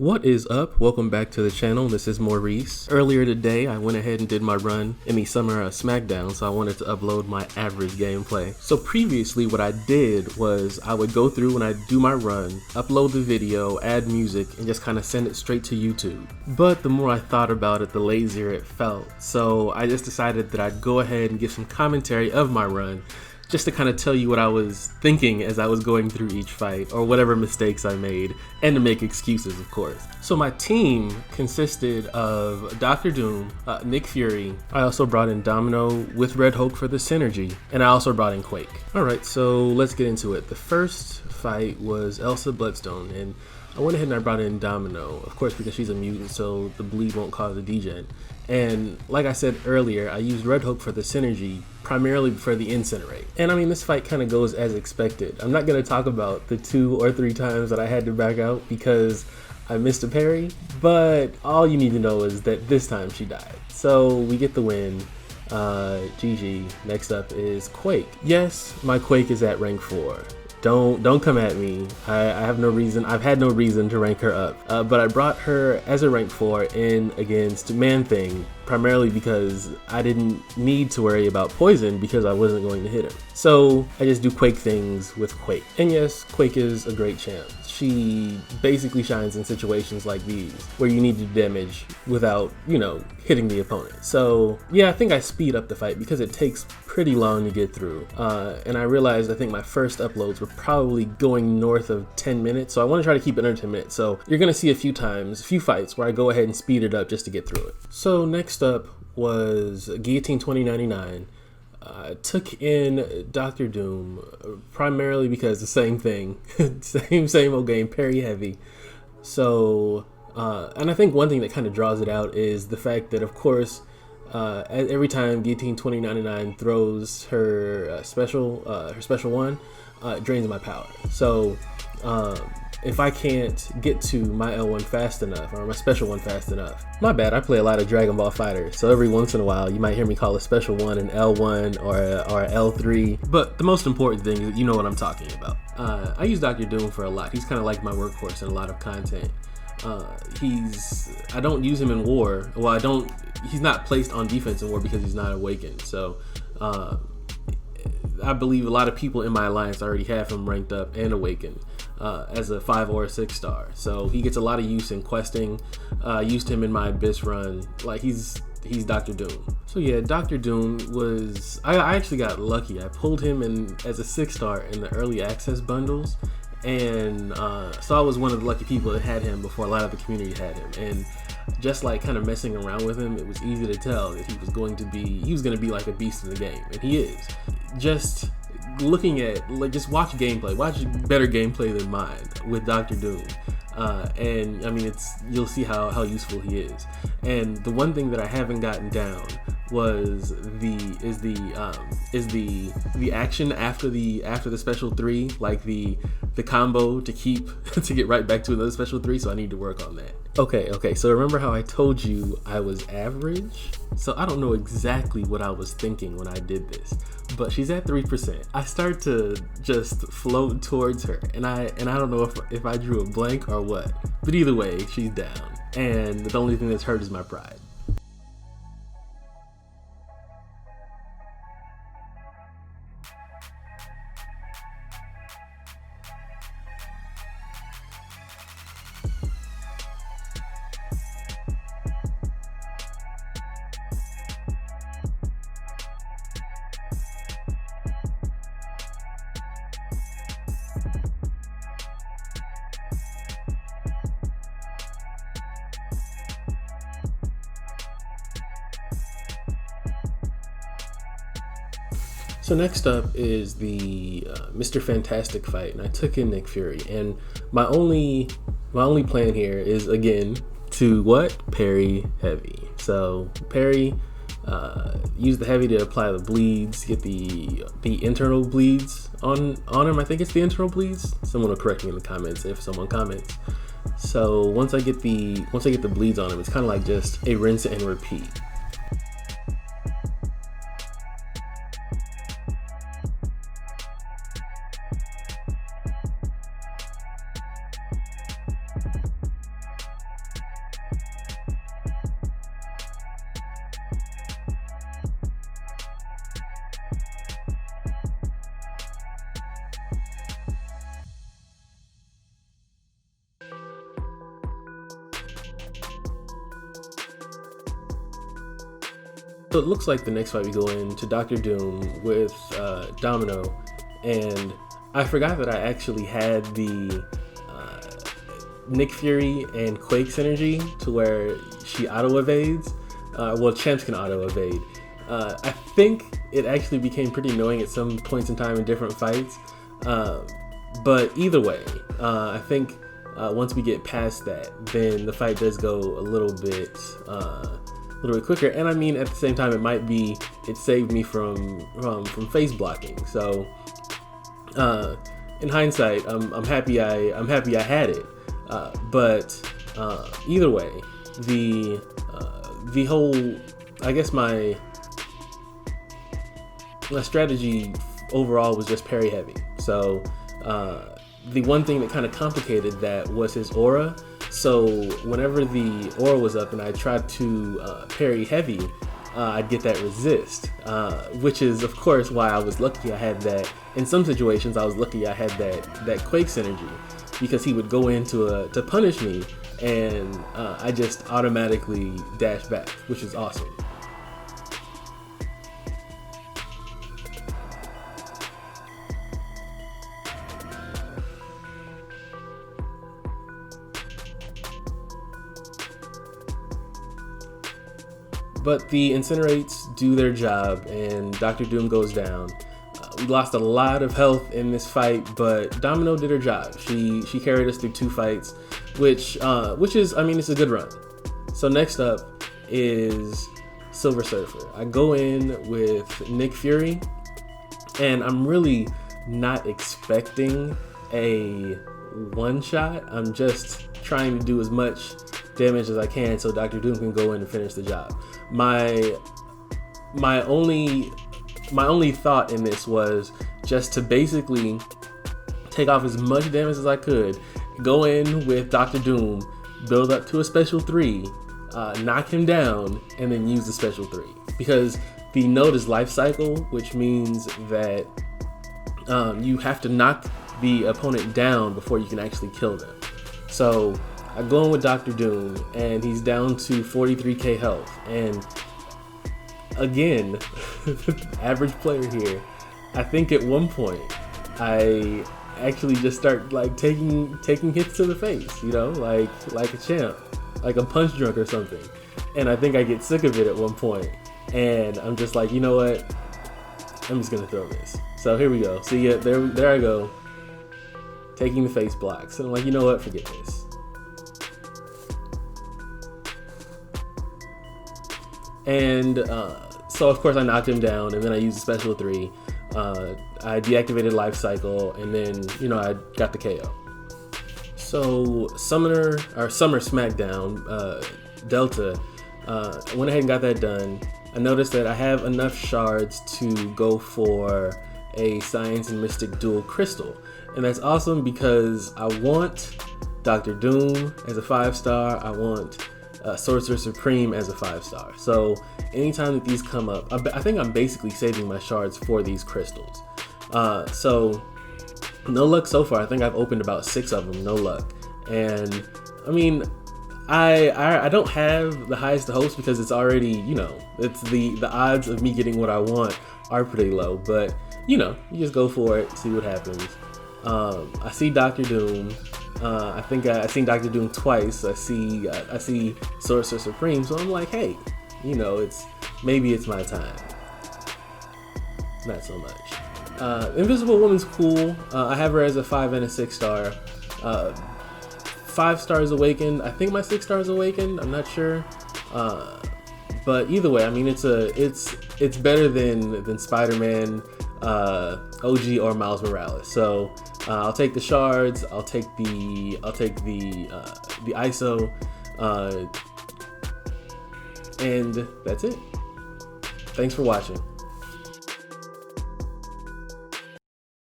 What is up? Welcome back to the channel. This is Maurice. Earlier today, I went ahead and did my run in the Summer Smackdown, so I wanted to upload my average gameplay. So previously, what I did was I would go through when I do my run, upload the video, add music, and just kind of send it straight to YouTube. But the more I thought about it, the lazier it felt. So I just decided that I'd go ahead and give some commentary of my run, just to kind of tell you what I was thinking as I was going through each fight, or whatever mistakes I made, and to make excuses, of course. So my team consisted of Dr. Doom, Nick Fury. I also brought in Domino with Red Hulk for the synergy, and I also brought in Quake. Alright, so let's get into it. The first fight was Elsa Bloodstone, and I went ahead and I brought in Domino, of course, because she's a mutant, so the bleed won't cause a degen. And like I said earlier, I used Red Hulk for the synergy, primarily for the incinerate. And I mean, this fight kind of goes as expected. I'm not going to talk about the 2 or 3 times that I had to back out because I missed a parry, but all you need to know is that this time she died. So we get the win. GG. Next up is Quake. Yes, my Quake is at rank 4. Don't come at me. I have no reason. I've had no reason to rank her up. But I brought her as a rank 4 in against Man-Thing, primarily because I didn't need to worry about poison because I wasn't going to hit him. So I just do Quake things with Quake. And yes, Quake is a great champ. She basically shines in situations like these where you need to do damage without, hitting the opponent. So yeah, I think I speed up the fight because it takes pretty long to get through. And I realized I think my first uploads were probably going north of 10 minutes. So I want to try to keep it under 10 minutes. So you're going to see a few fights where I go ahead and speed it up just to get through it. So next up was Guillotine 2099. Took in Dr. Doom primarily because the same thing, same old game, Parry Heavy. So, and I think one thing that kind of draws it out is the fact that, of course, every time Guillotine 2099 throws her special one, it drains my power. So, if I can't get to my L1 fast enough, or my special one fast enough, my bad, I play a lot of Dragon Ball FighterZ, so every once in a while you might hear me call a special one an L1 or a L3, but the most important thing is that you know what I'm talking about. I use Dr. Doom for a lot. He's kind of like my workhorse in a lot of content. I don't use him in war. Well, he's not placed on defense in war because he's not awakened, so I believe a lot of people in my alliance already have him ranked up and awakened as a 5 or a 6 star. So he gets a lot of use in questing. Used him in my Abyss run. Like he's Dr. Doom. So yeah, Dr. Doom was, I actually got lucky. I pulled him in as a 6 star in the early access bundles. And so I was one of the lucky people that had him before a lot of the community had him. And just like kind of messing around with him, it was easy to tell that he was going to be like a beast in the game, and he is. Just looking at, just watch gameplay, watch better gameplay than mine with Dr. Doom, and I mean you'll see how useful he is. And the one thing that I haven't gotten down was the action after the special 3, like the combo to get right back to another special 3. So I need to work on that. Okay, so remember how I told you I was average? So I don't know exactly what I was thinking when I did this, but she's at 3%. I start to just float towards her, and I don't know if I drew a blank or what, but either way, she's down, and the only thing that's hurt is my pride. So next up is the Mr. Fantastic fight, and I took in Nick Fury. And my only plan here is again to Parry Heavy. So parry, use the heavy to apply the bleeds, get the internal bleeds on him. I think it's the internal bleeds. Someone will correct me in the comments if someone comments. So once I get the bleeds on him, it's kind of like just a rinse and repeat. So it looks like the next fight we go into Dr. Doom with Domino, and I forgot that I actually had the Nick Fury and Quake synergy to where she auto evades. Well, champs can auto evade. I think it actually became pretty annoying at some points in time in different fights. But either way, I think once we get past that, then the fight does go a little bit quicker. And I mean, at the same time, it saved me from face blocking. So in hindsight, I'm happy I had it. But either way, the whole, I guess my strategy overall was just Parry Heavy. So the one thing that kind of complicated that was his aura. So whenever the aura was up and I tried to Parry Heavy, I'd get that resist, which is of course why I was lucky I had that. In some situations I was lucky I had that Quake synergy, because he would go in to punish me, and I just automatically dash back, which is awesome. But the incinerates do their job, and Dr. Doom goes down. We lost a lot of health in this fight, but Domino did her job. She carried us through 2 fights, which is, I mean, it's a good run. So next up is Silver Surfer. I go in with Nick Fury, and I'm really not expecting a one-shot. I'm just trying to do as much damage as I can so Dr. Doom can go in and finish the job. My only thought in this was just to basically take off as much damage as I could, go in with Dr. Doom, build up to a special 3, knock him down, and then use the special 3. Because the node is life cycle, which means that you have to knock the opponent down before you can actually kill them. So I go in with Dr. Doom, and he's down to 43k health. And again, average player here, I think at one point I actually just start like taking hits to the face, you know, like a champ, like a punch drunk or something. And I think I get sick of it at one point, and I'm just like, you know what, I'm just gonna throw this. So here we go. See, yeah, there I go, taking the face blocks. And I'm like, you know what, forget this. And so of course I knocked him down, and then I used a special 3. I deactivated life cycle, and then, you know, I got the KO. So Summer Smackdown Delta, I went ahead and got that done. I noticed that I have enough shards to go for a Science and Mystic dual crystal, and that's awesome because I want Dr. Doom as a 5-star. I want Sorcerer Supreme as a 5-star. So anytime that these come up, I think I'm basically saving my shards for these crystals. So no luck so far. I think I've opened about 6 of them, no luck. And I mean, I don't have the highest of hopes because it's already, you know, it's the odds of me getting what I want are pretty low, but you know, you just go for it, see what happens. I see Dr. Doom. I think I've seen Dr. Doom twice. I see Sorcerer Supreme, so I'm like, hey, you know, maybe it's my time. Not so much. Invisible Woman's cool. I have her as a 5 and a 6-star. 5 stars awakened. I think my 6 stars awakened. I'm not sure. But either way, I mean, it's better than Spider-Man, OG, or Miles Morales. So I'll take the shards. I'll take the ISO, and that's it. Thanks for watching.